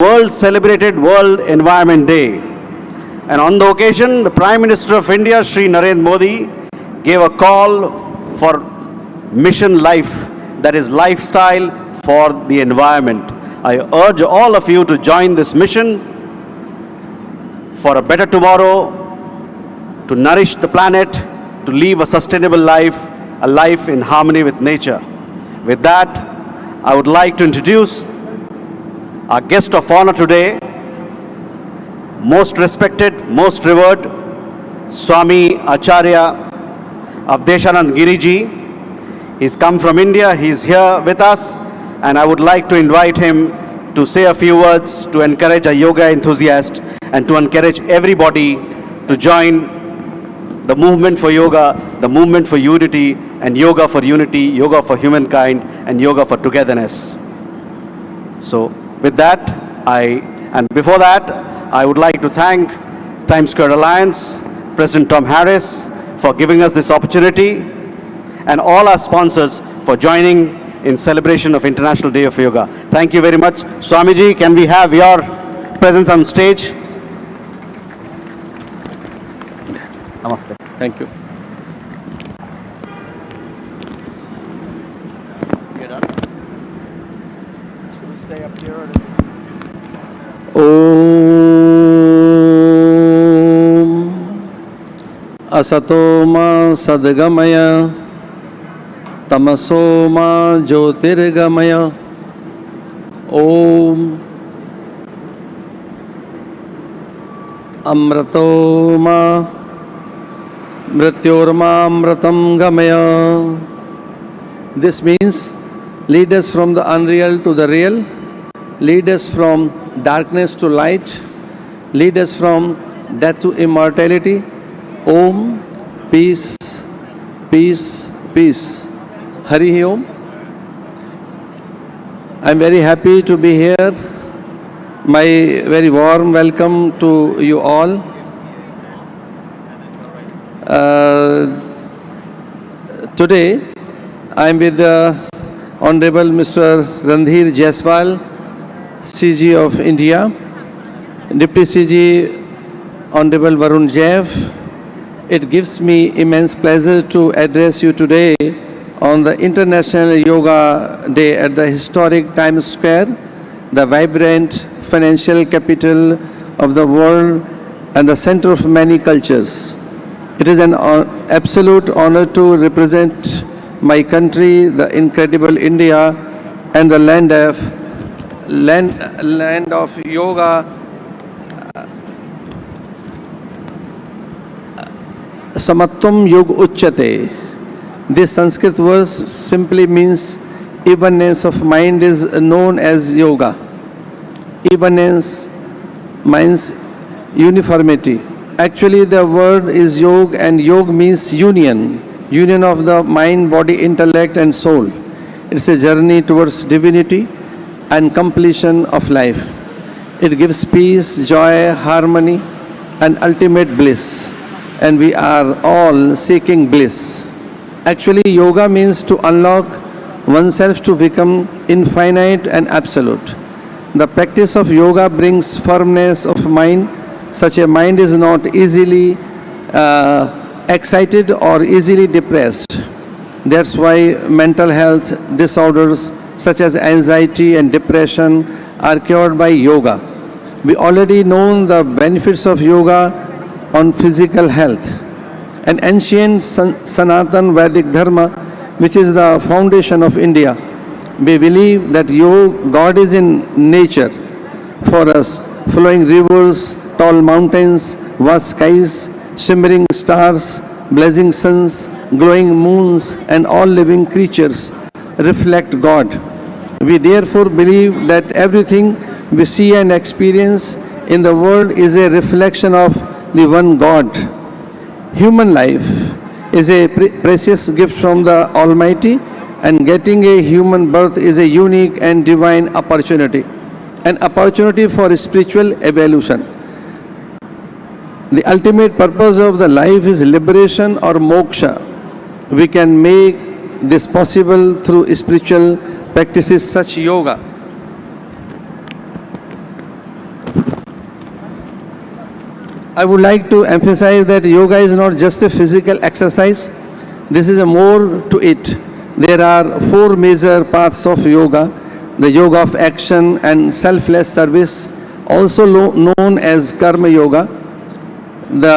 world celebrated World Environment Day. And on the occasion, the Prime Minister of India, Shri Narendra Modi, gave a call for Mission Life, that is lifestyle for the environment. I urge all of you to join this mission for a better tomorrow, to nourish the planet, to live a sustainable life, a life in harmony with nature. With that, I would like to introduce our guest of honor today, most respected, most revered, Swami Acharya Avdeshanand Giriji. He's come from India, he's here with us, and I would like to invite him to say a few words to encourage a yoga enthusiast and to encourage everybody to join the movement for yoga, the movement for unity, and yoga for unity, yoga for humankind, and yoga for togetherness. So with that, before that, I would like to thank Times Square Alliance, President Tom Harris, for giving us this opportunity, and all our sponsors for joining in celebration of International Day of Yoga. Thank you very much. Swamiji, can we have your presence on stage? Namaste. Thank you. Stay up here. Om Asato ma sadgamaya Tamaso ma jyotirgamaya Om Amrato ma Mrityorma amratam gamaya. This means lead us from the unreal to the real, lead us from darkness to light, lead us from death to immortality. Om, peace, peace, peace. Hari Om. I am very happy to be here. My very warm welcome to you all. Today I am with the Honorable Mr. Randhir Jaiswal, CG of India, Deputy CG Honorable Varun Jain. It gives me immense pleasure to address you today on the International Yoga Day at the historic Times Square, the vibrant financial capital of the world and the center of many cultures. It is an absolute honor to represent my country, the incredible India, and the land of yoga. Samatvam Yug Uchyate. This Sanskrit verse simply means evenness of mind is known as yoga. Evenness means uniformity. Actually, the word is yog, and yog means union of the mind, body, intellect, and soul. It's a journey towards divinity and completion of life. It gives peace, joy, harmony, and ultimate bliss. And we are all seeking bliss. Actually, yoga means to unlock oneself to become infinite and absolute. The practice of yoga brings firmness of mind. Such a mind is not easily excited or easily depressed. That's why mental health disorders such as anxiety and depression are cured by yoga. We already know the benefits of yoga on physical health. An ancient Sanatan Vedic Dharma, which is the foundation of India, we believe that God is in nature for us, flowing rivers, tall mountains, vast skies, shimmering stars, blazing suns, glowing moons, and all living creatures reflect God. We therefore believe that everything we see and experience in the world is a reflection of the one God. Human life is a precious gift from the Almighty, and getting a human birth is a unique and divine opportunity, an opportunity for spiritual evolution. The ultimate purpose of the life is liberation or moksha. We can make this possible through spiritual practices such yoga. I would like to emphasize that yoga is not just a physical exercise. This is a more to it. There are four major paths of yoga: the yoga of action and selfless service, also known as karma yoga; the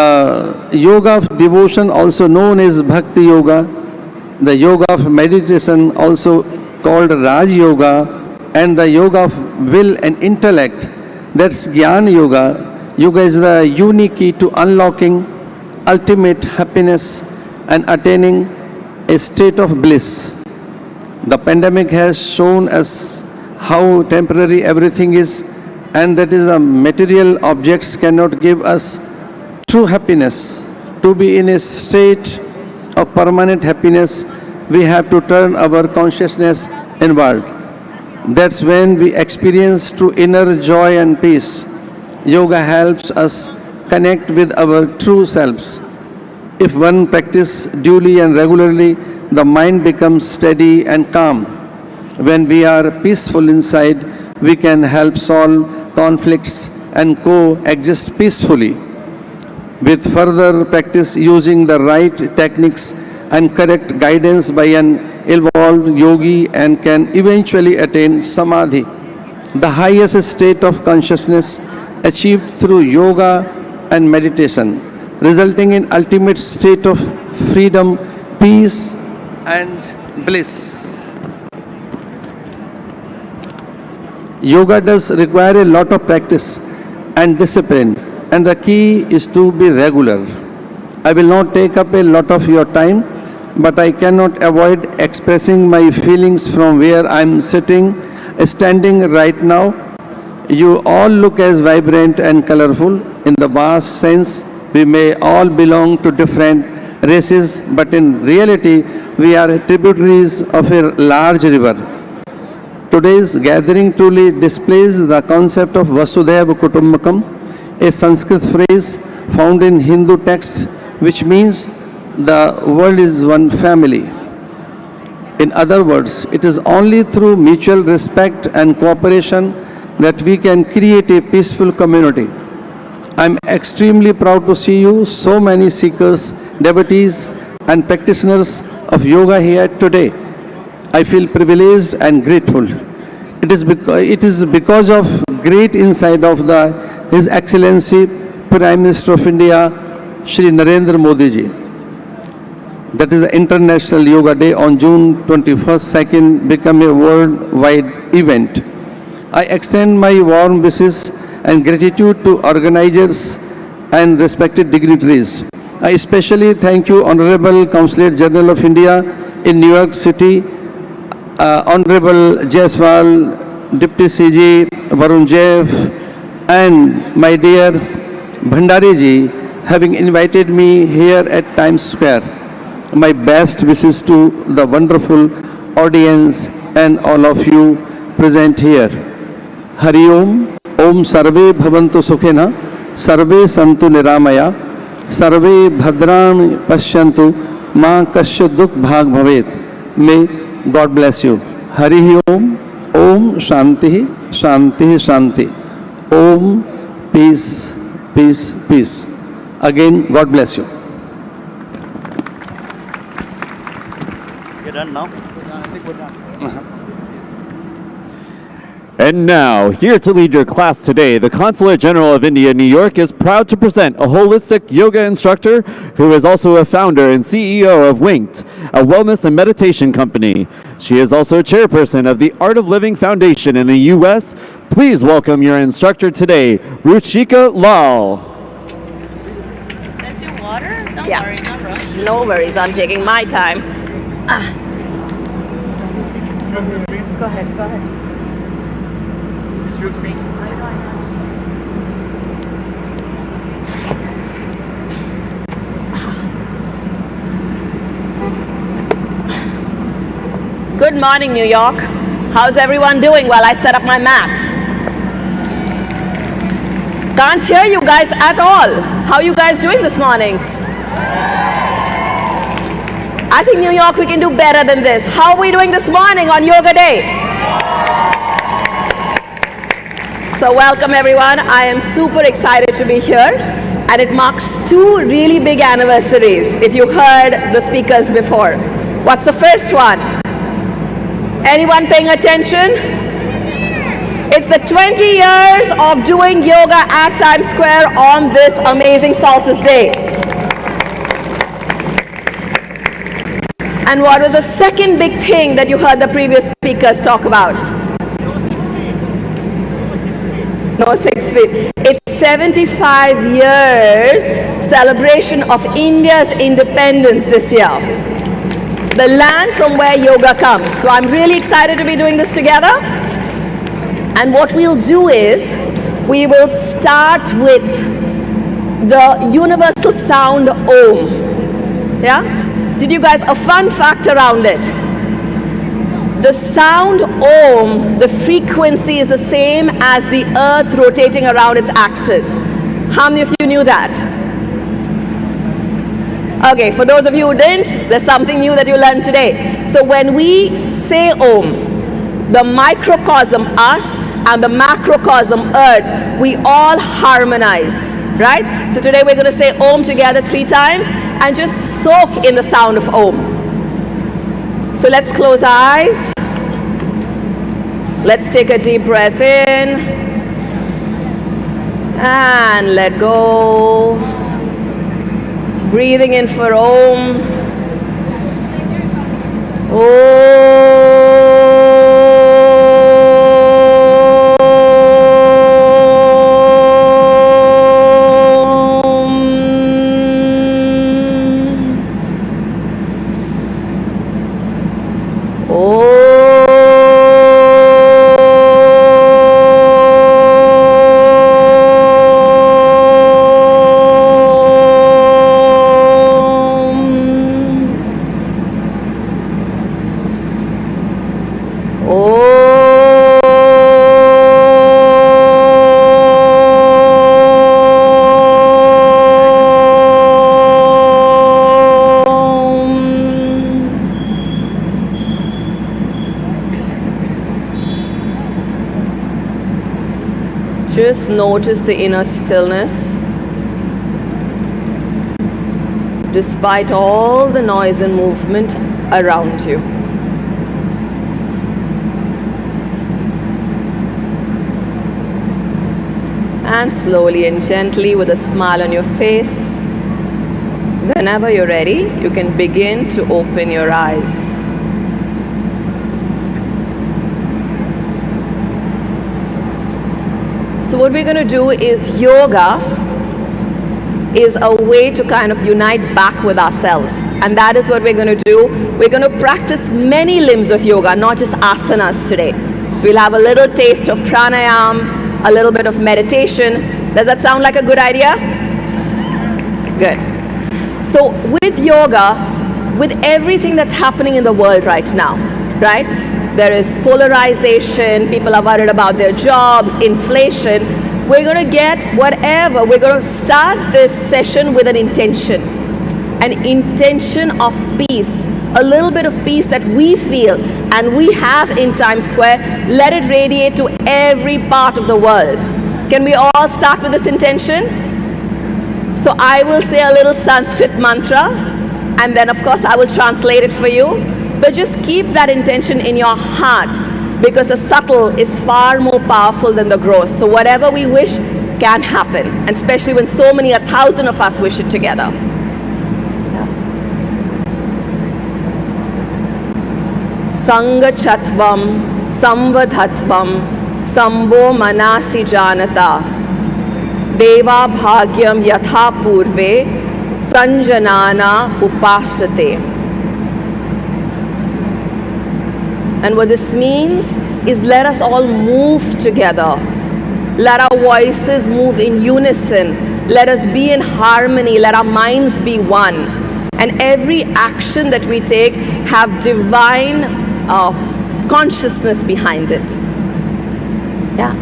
yoga of devotion, also known as bhakti yoga; the yoga of meditation, also called Raj Yoga; and the yoga of will and intellect, that's Jnana Yoga. Yoga is the unique key to unlocking ultimate happiness and attaining a state of bliss. The pandemic has shown us how temporary everything is, and that is the material objects cannot give us true happiness. To be in a state of permanent happiness, we have to turn our consciousness inward. That's when we experience true inner joy and peace. Yoga helps us connect with our true selves. If one practices duly and regularly, the mind becomes steady and calm. When we are peaceful inside, we can help solve conflicts and coexist peacefully. With further practice using the right techniques and correct guidance by an evolved yogi, and can eventually attain samadhi, the highest state of consciousness achieved through yoga and meditation, resulting in ultimate state of freedom, peace and bliss. Yoga does require a lot of practice and discipline, and the key is to be regular. I will not take up a lot of your time, but I cannot avoid expressing my feelings from where I am standing right now. You all look as vibrant and colorful. In the vast sense, we may all belong to different races, but in reality, we are tributaries of a large river. Today's gathering truly displays the concept of Vasudhaiva Kutumbakam, a Sanskrit phrase found in Hindu text, which means the world is one family. In other words, it is only through mutual respect and cooperation that we can create a peaceful community. I am extremely proud to see you, so many seekers, devotees, and practitioners of yoga here today. I feel privileged and grateful. It is because of great insight of His Excellency Prime Minister of India, Shri Narendra Modi ji. That is the International Yoga Day on June 21st, 2nd, become a worldwide event. I extend my warm wishes and gratitude to organizers and respected dignitaries. I especially thank you, Honorable Consulate General of India in New York City, Honorable Jaiswal, Deputy CG, Varun Jeff, and my dear Bhandari ji, having invited me here at Times Square. My best wishes to the wonderful audience and all of you present here. Hari Om, Om Sarve Bhavantu Sukhena, Sarve Santu Niramaya, Sarve Bhadran Pashyantu, Ma Kasya Dukh Bhag Bhavet. May God bless you. Hari Om, Om Shanti, Shanti, Shanti. Om, peace, peace, peace. Again, God bless you. You're done now? And now, here to lead your class today, the Consulate General of India, New York, is proud to present a holistic yoga instructor who is also a founder and CEO of Winked, a wellness and meditation company. She is also chairperson of the Art of Living Foundation in the U.S. Please welcome your instructor today, Ruchika Lal. That's your water? Don't Yeah. worry, no rush. No worries, I'm taking my time. Go ahead, go ahead. Excuse me. Good morning, New York. How's everyone doing while I set up my mat? Can't hear you guys at all. How are you guys doing this morning? I think New York, we can do better than this. How are we doing this morning on Yoga Day? So welcome everyone. I am super excited to be here. and it marks two really big anniversaries, if you heard the speakers before. What's the first one? Anyone paying attention? It's the 20 years of doing yoga at Times Square on this amazing Solstice Day. And what was the second big thing that you heard the previous speakers talk about? No 6 feet. It's 75 years celebration of India's independence this year. The land from where yoga comes. So I'm really excited to be doing this together. And what we'll do is, we will start with the universal sound Om. Yeah? Did you guys, a fun fact around it. The sound Om, the frequency is the same as the earth rotating around its axis. How many of you knew that? Okay, for those of you who didn't, there's something new that you learned today. So when we say Om, the microcosm us and the macrocosm earth, we all harmonize, right? So today we're going to say Om together 3 times and just soak in the sound of Om. So let's close our eyes. Let's take a deep breath in and let go. Breathing in for Om. Just notice the inner stillness. Despite all the noise and movement around you. And slowly and gently, with a smile on your face, whenever you're ready, you can begin to open your eyes. So what we're going to do is, yoga is a way to kind of unite back with ourselves. And that is what we're going to do. We're going to practice many limbs of yoga, not just asanas today. So we'll have a little taste of pranayam, a little bit of meditation. Does that sound like a good idea? Good. So with yoga, with everything that's happening in the world right now, right? There is polarization, people are worried about their jobs, inflation. We're going to get whatever. We're going to start this session with an intention of peace, a little bit of peace that we feel and we have in Times Square. Let it radiate to every part of the world. Can we all start with this intention? So I will say a little Sanskrit mantra, and then of course I will translate it for you. But just keep that intention in your heart, because the subtle is far more powerful than the gross. So whatever we wish can happen, and especially when so many, 1,000 of us wish it together. Sangha chatvam, samvadhatvam, sambo manasi janata, deva bhagyam yatha purve, sanjanana upasate. And what this means is, let us all move together. Let our voices move in unison. Let us be in harmony. Let our minds be one. And every action that we take have divine consciousness behind it. Yeah.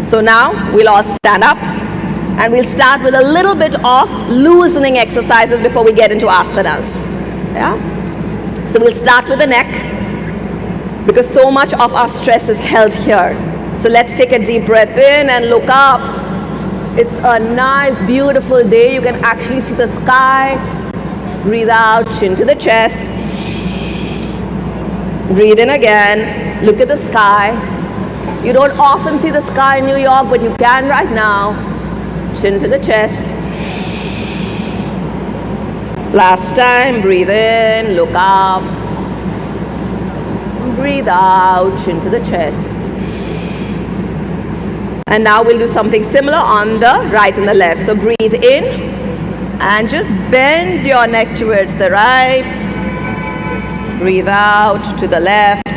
So now we'll all stand up and we'll start with a little bit of loosening exercises before we get into asanas. Yeah. So we'll start with the neck, because so much of our stress is held here. So let's take a deep breath in and look up. It's a nice, beautiful day. You can actually see the sky. Breathe out, chin to the chest. Breathe in again. Look at the sky. You don't often see the sky in New York, but you can right now. Chin to the chest. Last time, breathe in, look up. Breathe out, chin to the chest. And now we'll do something similar on the right and the left. So breathe in and just bend your neck towards the right. Breathe out to the left.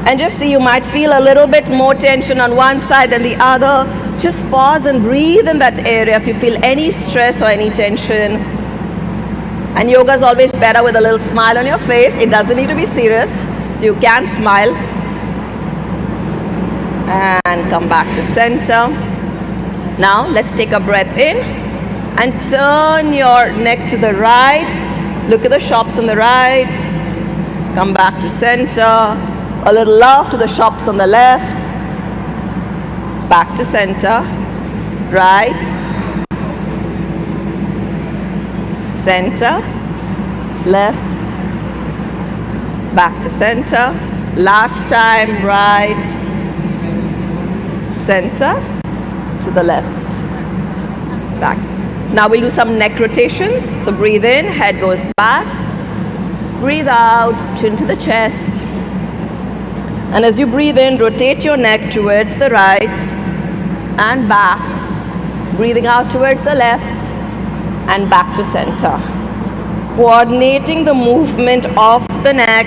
And just see, you might feel a little bit more tension on one side than the other. Just pause and breathe in that area if you feel any stress or any tension. And yoga is always better with a little smile on your face. It doesn't need to be serious, so you can smile. And come back to center. Now let's take a breath in and turn your neck to the right. Look at the shops on the right. Come back to center. A little love to the shops on the left. Back to center. Right. Center. Left. Back to center. Last time, right. Center to the left, back. Now we'll do some neck rotations. So breathe in, head goes back. Breathe out, chin to the chest. And as you breathe in, rotate your neck towards the right and back. Breathing out towards the left and back to center. Coordinating the movement of the neck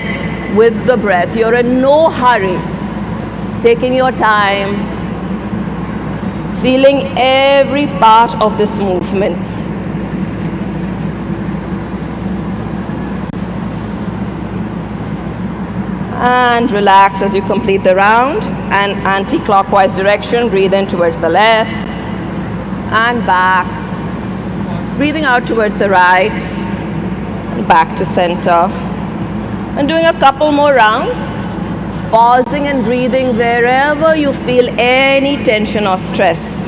with the breath. You're in no hurry. Taking your time. Feeling every part of this movement. And relax as you complete the round. And anti-clockwise direction, breathe in towards the left and back. Breathing out towards the right and back to center. And doing a couple more rounds. Pausing and breathing wherever you feel any tension or stress.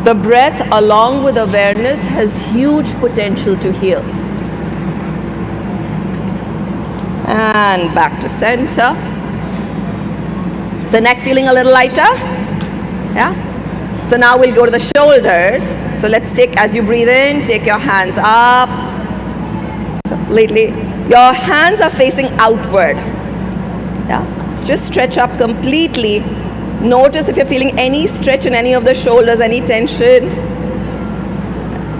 The breath along with awareness has huge potential to heal. And back to center. So neck feeling a little lighter? Yeah? So now we'll go to the shoulders. So let's take, as you breathe in, take your hands up. Completely. Your hands are facing outward. Yeah. Just stretch up completely. Notice if you're feeling any stretch in any of the shoulders, any tension.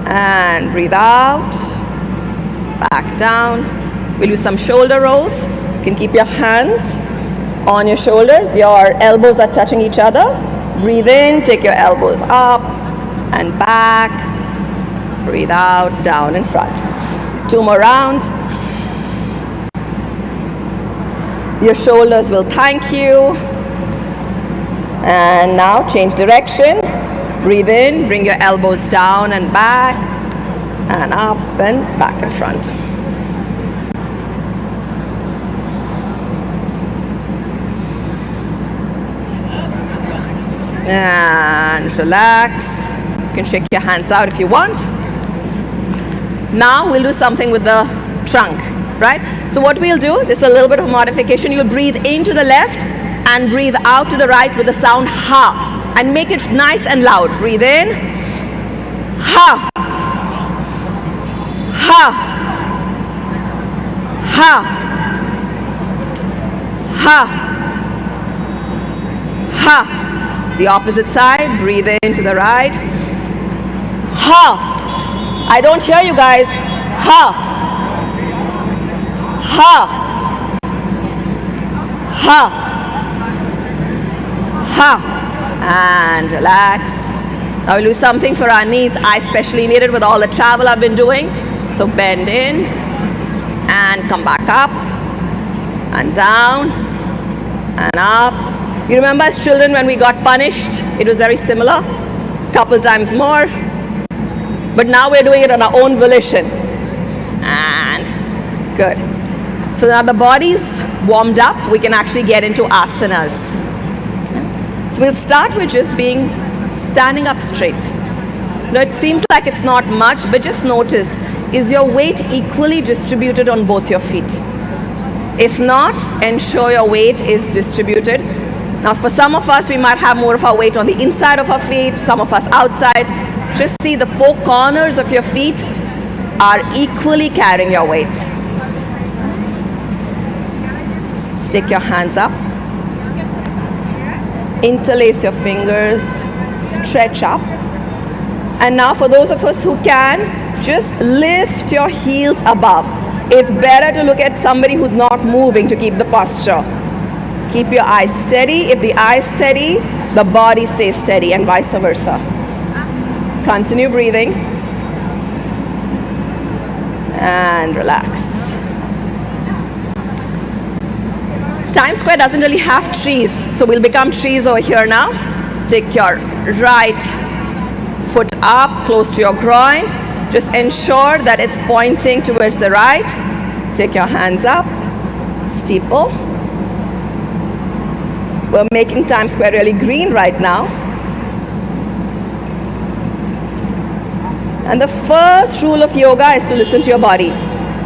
And breathe out. Back down. We'll do some shoulder rolls. You can keep your hands on your shoulders. Your elbows are touching each other. Breathe in, take your elbows up and back. Breathe out, down and front. 2 more rounds. Your shoulders will thank you. And now change direction. Breathe in, bring your elbows down and back, and up and back and front. And relax. You can shake your hands out if you want. Now we'll do something with the trunk, right? So what we'll do, this is a little bit of modification. You'll breathe into the left and breathe out to the right with the sound ha, and make it nice and loud. Breathe in, ha, ha, ha, ha, ha. The opposite side, breathe in to the right, ha. I don't hear you guys. Ha, ha, ha. Ha, and relax. Now we'll do something for our knees. I especially need it with all the travel I've been doing. So bend in and come back up and down and up. You remember as children when we got punished? It was very similar. Couple times more. But now we're doing it on our own volition. And good. So now the body's warmed up, we can actually get into asanas. So we'll start with just being standing up straight. Now it seems like it's not much, but just notice, is your weight equally distributed on both your feet? If not, ensure your weight is distributed. Now for some of us, we might have more of our weight on the inside of our feet, some of us outside. Just see the four corners of your feet are equally carrying your weight. Stick your hands up. Interlace your fingers. Stretch up. And now for those of us who can, just lift your heels above. It's better to look at somebody who's not moving to keep the posture. Keep your eyes steady. If the eyes steady, the body stays steady, and vice versa. Continue breathing. And relax. Times Square doesn't really have trees, so we'll become trees over here now. Take your right foot up, close to your groin. Just ensure that it's pointing towards the right. Take your hands up. Steeple. We're making Times Square really green right now. And the first rule of yoga is to listen to your body.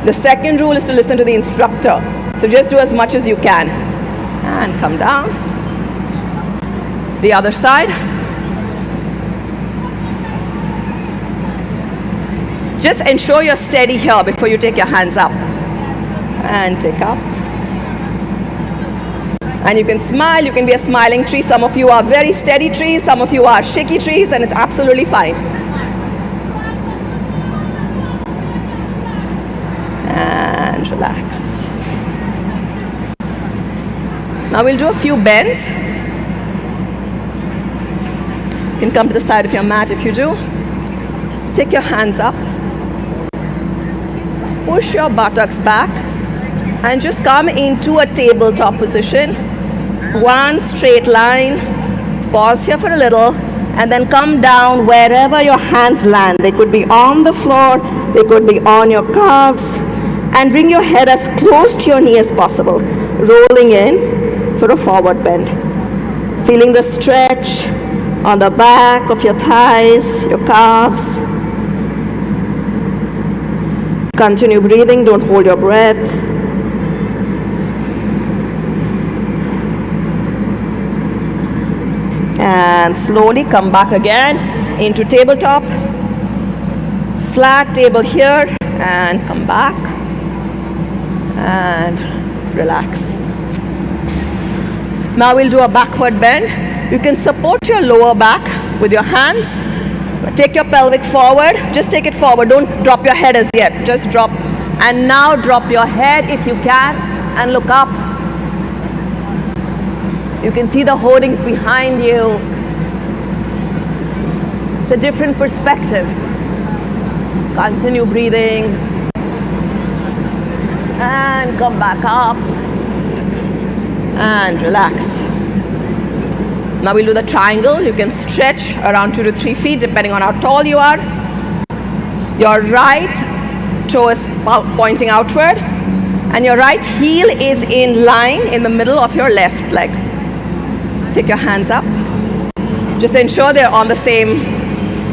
The second rule is to listen to the instructor. So just do as much as you can. And come down. The other side. Just ensure you're steady here before you take your hands up. And take up. And you can smile, you can be a smiling tree. Some of you are very steady trees, some of you are shaky trees, and it's absolutely fine. And relax. Now we'll do a few bends. You can come to the side of your mat if you do. Take your hands up. Push your buttocks back and just come into a tabletop position. One straight line. Pause here for a little and then come down wherever your hands land. They could be on the floor, they could be on your calves, and bring your head as close to your knee as possible, rolling in for a forward bend. Feeling the stretch on the back of your thighs, your calves. Continue breathing, don't hold your breath. And slowly come back again into tabletop. Flat table here and come back. And relax. Now we'll do a backward bend. You can support your lower back with your hands. Take your pelvic forward. Just take it forward. Don't drop your head as yet. Just drop. And now drop your head if you can and look up. You can see the hoardings behind you. It's a different perspective. Continue breathing. And come back up. And relax. Now we'll do the triangle. You can stretch around 2 to 3 feet depending on how tall you are. Your right toe is pointing outward and your right heel is in line in the middle of your left leg. Take your hands up. Just ensure they're on the same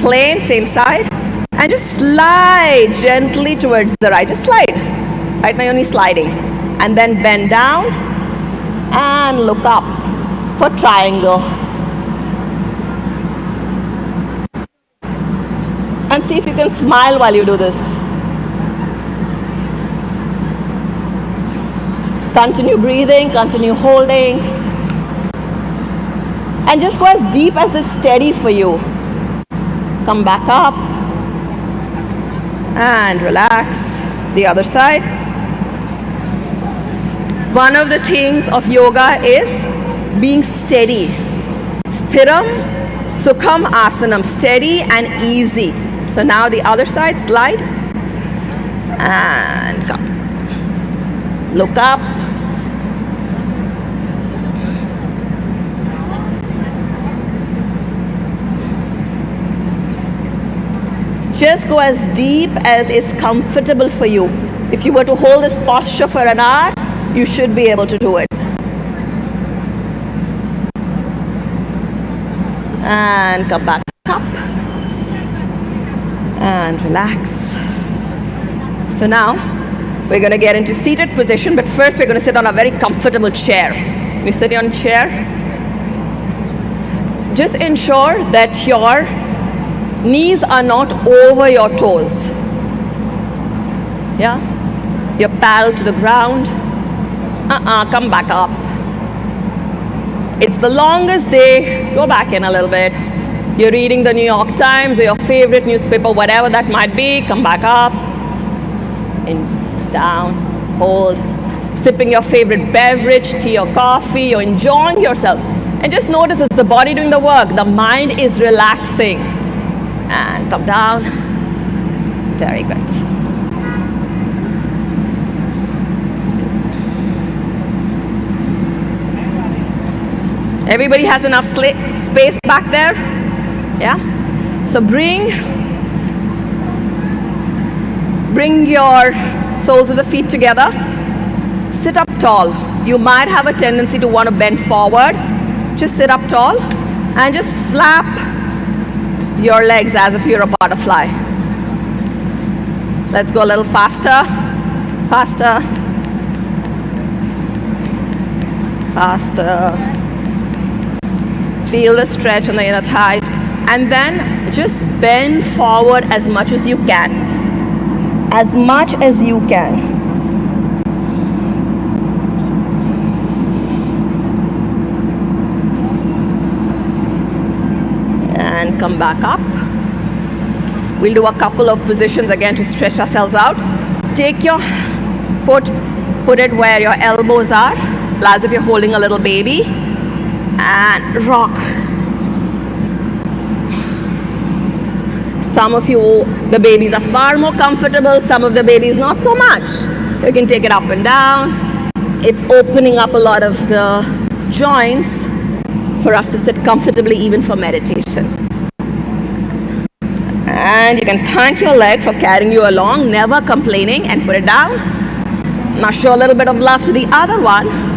plane, same side, and just slide gently towards the right. Just slide. Right now you're only sliding. And then bend down and look up for triangle. And see if you can smile while you do this. Continue breathing, continue holding. And just go as deep as is steady for you. Come back up. And relax. The other side. One of the things of yoga is being steady. Sthiram, Sukham, Asanam. Steady and easy. So now the other side, slide. And come. Look up. Just go as deep as is comfortable for you. If you were to hold this posture for an hour, you should be able to do it. And come back up. And relax. So now, we're going to get into seated position, but first we're going to sit on a very comfortable chair. You sit on a chair. Just ensure that your knees are not over your toes. Yeah? Your parallel to the ground. Come back up. It's the longest day. Go back in a little bit. You're reading the New York Times or your favorite newspaper, whatever that might be. Come back up. In, down, hold. Sipping your favorite beverage, tea or coffee. You're enjoying yourself. And just notice it's the body doing the work. The mind is relaxing. And come down. Very good. Everybody has enough space back there? Yeah? So bring your soles of the feet together. Sit up tall. You might have a tendency to want to bend forward. Just sit up tall and just flap your legs as if you're a butterfly. Let's go a little faster. Faster. Faster. Feel the stretch on the inner thighs. And then just bend forward as much as you can. As much as you can. And come back up. We'll do a couple of positions again to stretch ourselves out. Take your foot, put it where your elbows are, as if you're holding a little baby. And rock. Some of you, the babies are far more comfortable, some of the babies not so much. You can take it up and down. It's opening up a lot of the joints for us to sit comfortably even for meditation. And you can thank your leg for carrying you along, never complaining, and put it down. Now show a little bit of love to the other one.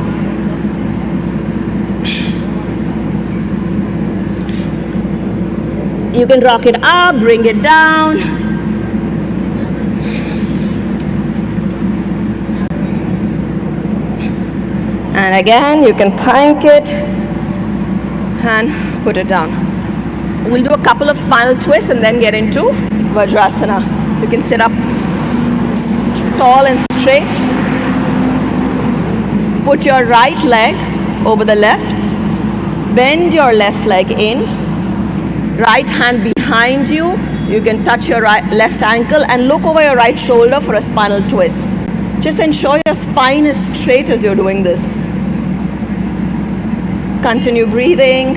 You can rock it up, bring it down. And again, you can thank it and put it down. We'll do a couple of spinal twists and then get into Vajrasana. So you can sit up tall and straight. Put your right leg over the left. Bend your left leg in. Right hand behind you. You can touch your left ankle and look over your right shoulder for a spinal twist. Just ensure your spine is straight as you're doing this. Continue breathing.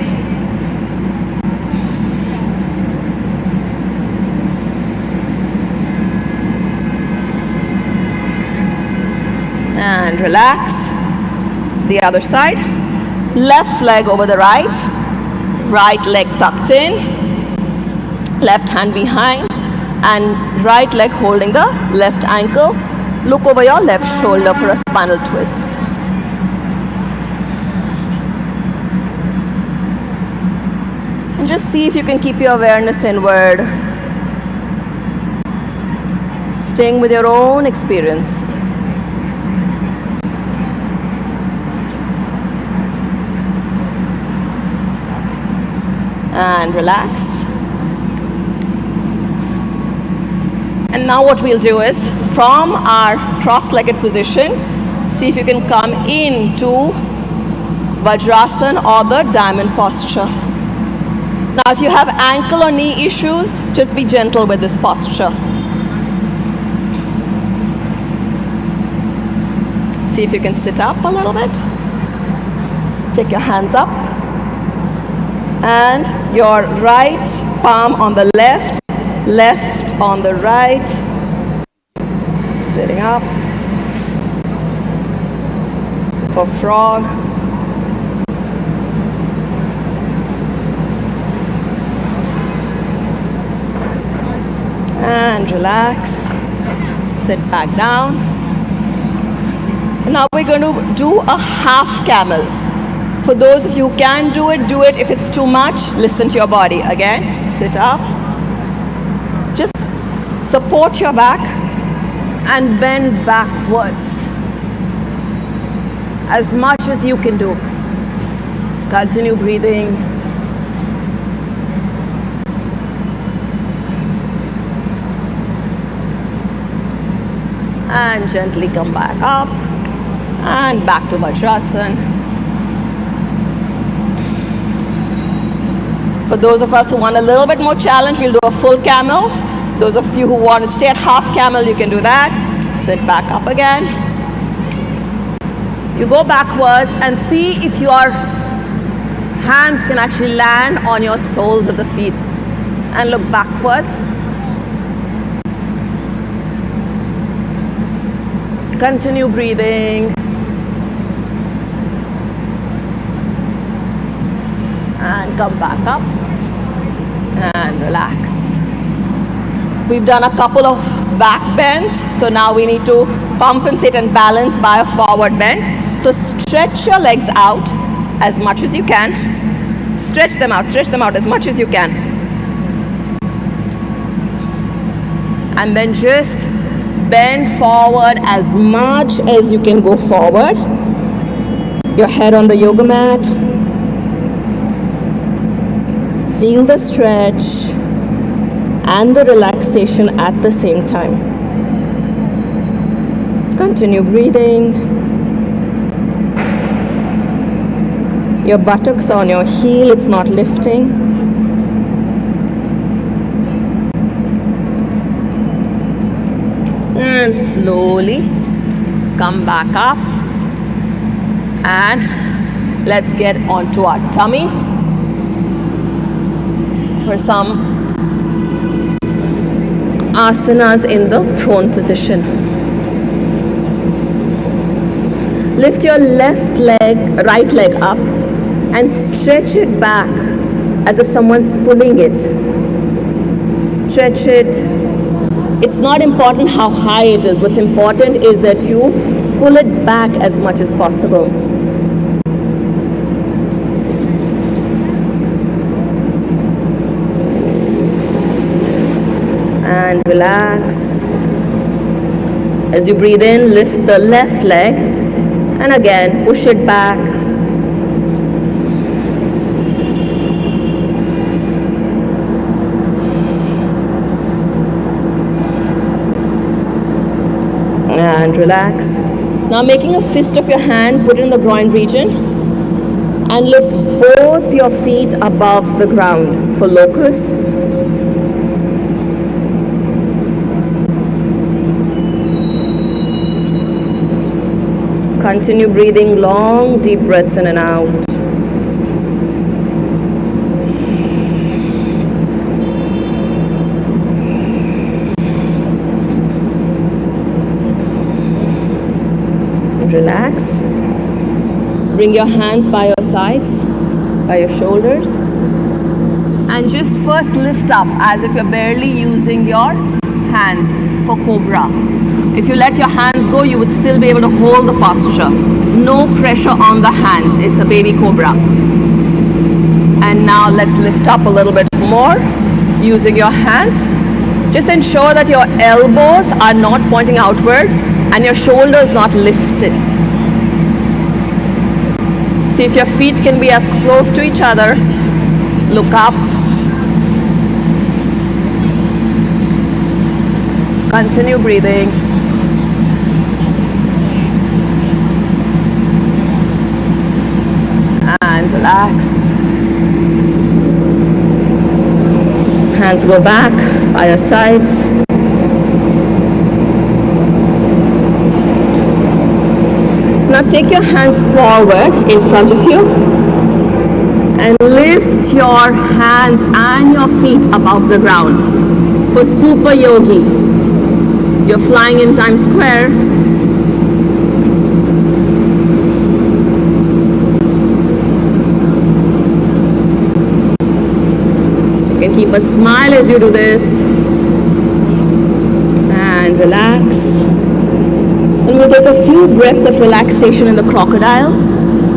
And relax. The other side. Left leg over the right. Right leg tucked in, left hand behind, and right leg holding the left ankle. Look over your left shoulder for a spinal twist. And just see if you can keep your awareness inward, staying with your own experience. And relax. And now what we'll do is, from our cross-legged position, see if you can come into Vajrasana or the diamond posture. Now if you have ankle or knee issues, just be gentle with this posture. See if you can sit up a little bit. Take your hands up. And your right palm on the left, left on the right. Sitting up for frog. And relax. Sit back down. Now we're going to do a half camel. For those of you who can do it, do it. If it's too much, listen to your body. Again, sit up. Just support your back and bend backwards as much as you can do. Continue breathing. And gently come back up and back to Vajrasana. For those of us who want a little bit more challenge, we'll do a full camel. Those of you who want to stay at half camel, you can do that. Sit back up again. You go backwards and see if your hands can actually land on your soles of the feet. And look backwards. Continue breathing. And come back up. And relax. We've done a couple of back bends, so now we need to compensate and balance by a forward bend. So stretch your legs out as much as you can. Stretch them out as much as you can. And then just bend forward as much as you can go forward. Your head on the yoga mat. Feel the stretch and the relaxation at the same time. Continue breathing. Your buttocks on your heel, it's not lifting. And slowly come back up. And let's get onto our tummy for some asanas in the prone position. Lift your right leg up and stretch it back as if someone's pulling it. Stretch it. It's not important how high it is. What's important is that you pull it back as much as possible. And relax. As you breathe in, lift the left leg and again push it back. And relax. Now making a fist of your hand, put it in the groin region and lift both your feet above the ground for locust. Continue breathing long, deep breaths in and out. Relax. Bring your hands by your sides, by your shoulders. And just first lift up as if you're barely using your hands for cobra. If you let your hands go, you would still be able to hold the posture. No pressure on the hands. It's a baby cobra. And now let's lift up a little bit more using your hands. Just ensure that your elbows are not pointing outwards and your shoulders not lifted. See if your feet can be as close to each other. Look up. Continue breathing. And relax. Hands go back by your sides. Now take your hands forward in front of you and lift your hands and your feet above the ground for Super Yogi. You're flying in Times Square. You can keep a smile as you do this and relax. And we'll take a few breaths of relaxation in the crocodile.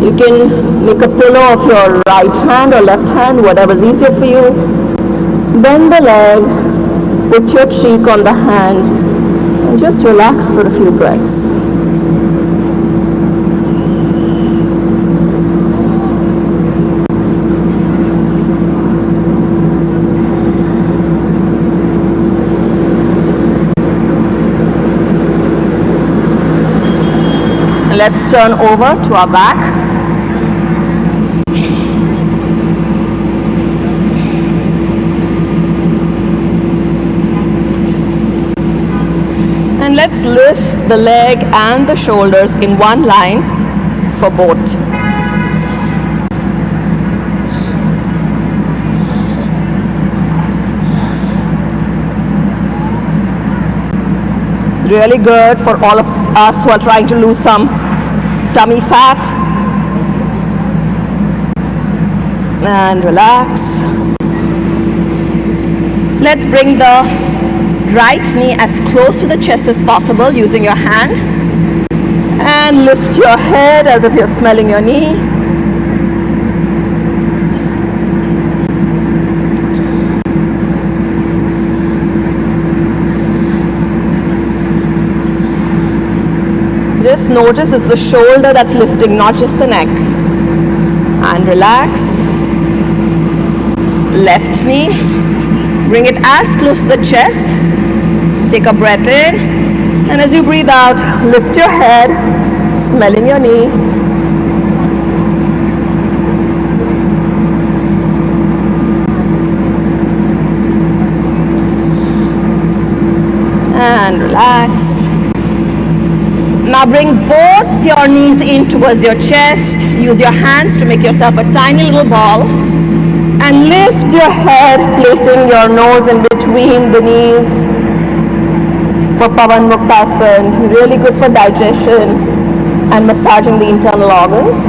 You can make a pillow of your right hand or left hand, whatever's easier for you. Bend the leg, put your cheek on the hand, and just relax for a few breaths. Let's turn over to our back. And let's lift the leg and the shoulders in one line for both. Really good for all of us who are trying to lose some tummy fat. And relax. Let's bring the right knee as close to the chest as possible using your hand. And lift your head as if you're smelling your knee. Just notice it's the shoulder that's lifting, not just the neck. And relax. Left knee. Bring it as close to the chest. Take a breath in. And as you breathe out, lift your head, smelling your knee. And relax. Now bring both your knees in towards your chest. Use your hands to make yourself a tiny little ball. And lift your head, placing your nose in between the knees for Pavan Muktasana. Really good for digestion and massaging the internal organs.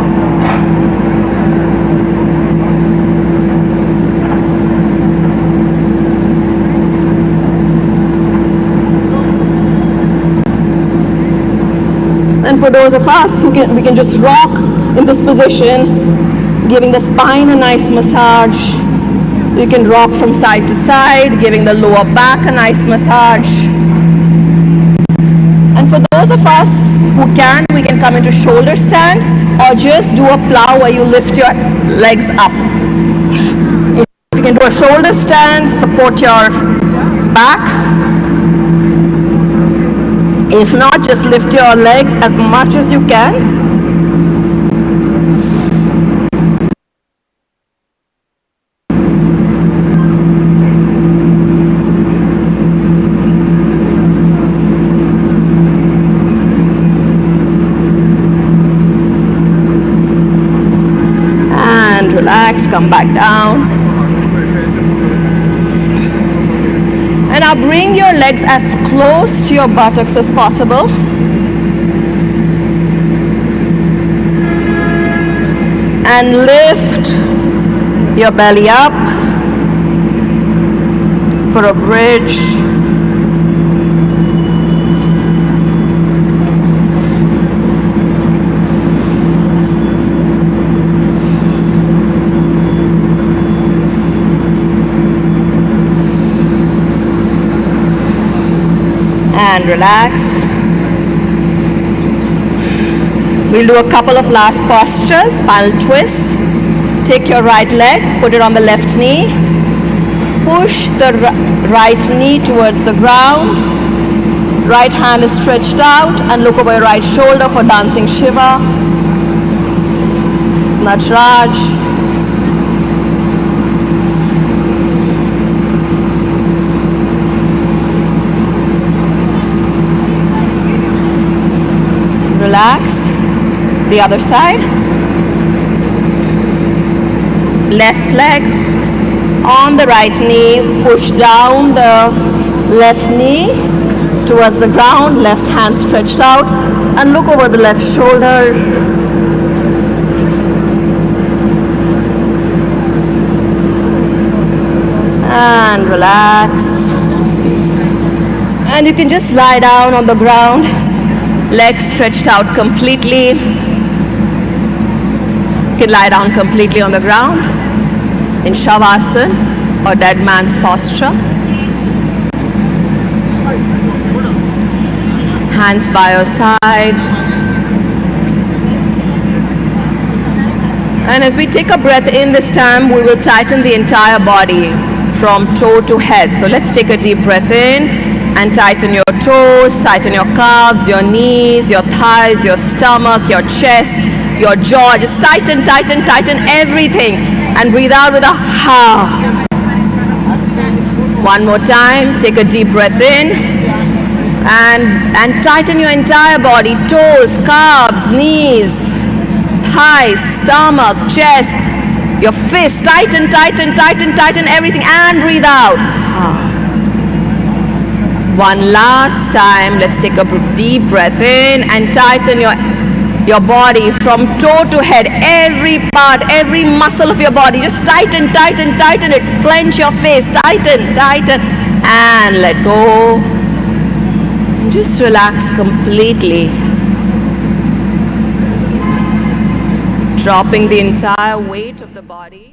And for those of us who we can just rock in this position, giving the spine a nice massage. You can rock from side to side, giving the lower back a nice massage. And for those of us who can, we can come into shoulder stand or just do a plow where you lift your legs up. If you can do a shoulder stand, support your back. If not, just lift your legs as much as you can. And relax, come back down. And now bring your legs as close to your buttocks as possible. And lift your belly up for a bridge. And relax. We'll do a couple of last postures, spinal twists. Take your right leg, put it on the left knee. Push the right knee towards the ground. Right hand is stretched out and look over your right shoulder for dancing Shiva. Snatch Raj. Relax. The other side. Left leg on the right knee. Push down the left knee towards the ground. Left hand stretched out. And look over the left shoulder. And relax. And you can just lie down on the ground. Legs stretched out completely. can lie down completely on the ground in Shavasana or dead man's posture. Hands by your sides. And as we take a breath in this time, we will tighten the entire body from toe to head. So let's take a deep breath in and tighten your toes, tighten your calves, your knees, your thighs, your stomach, your chest, your jaw. Just tighten, tighten, tighten everything. And breathe out with a ha. One more time. Take a deep breath in. And tighten your entire body. Toes, calves, knees, thighs, stomach, chest, your fist. Tighten, tighten, tighten, tighten everything. And breathe out. One last time. Let's take a deep breath in and tighten your body from toe to head. Every part, every muscle of your body. Just tighten, tighten, tighten it. Clench your face. Tighten, tighten. And let go. And just relax completely. Dropping the entire weight of the body.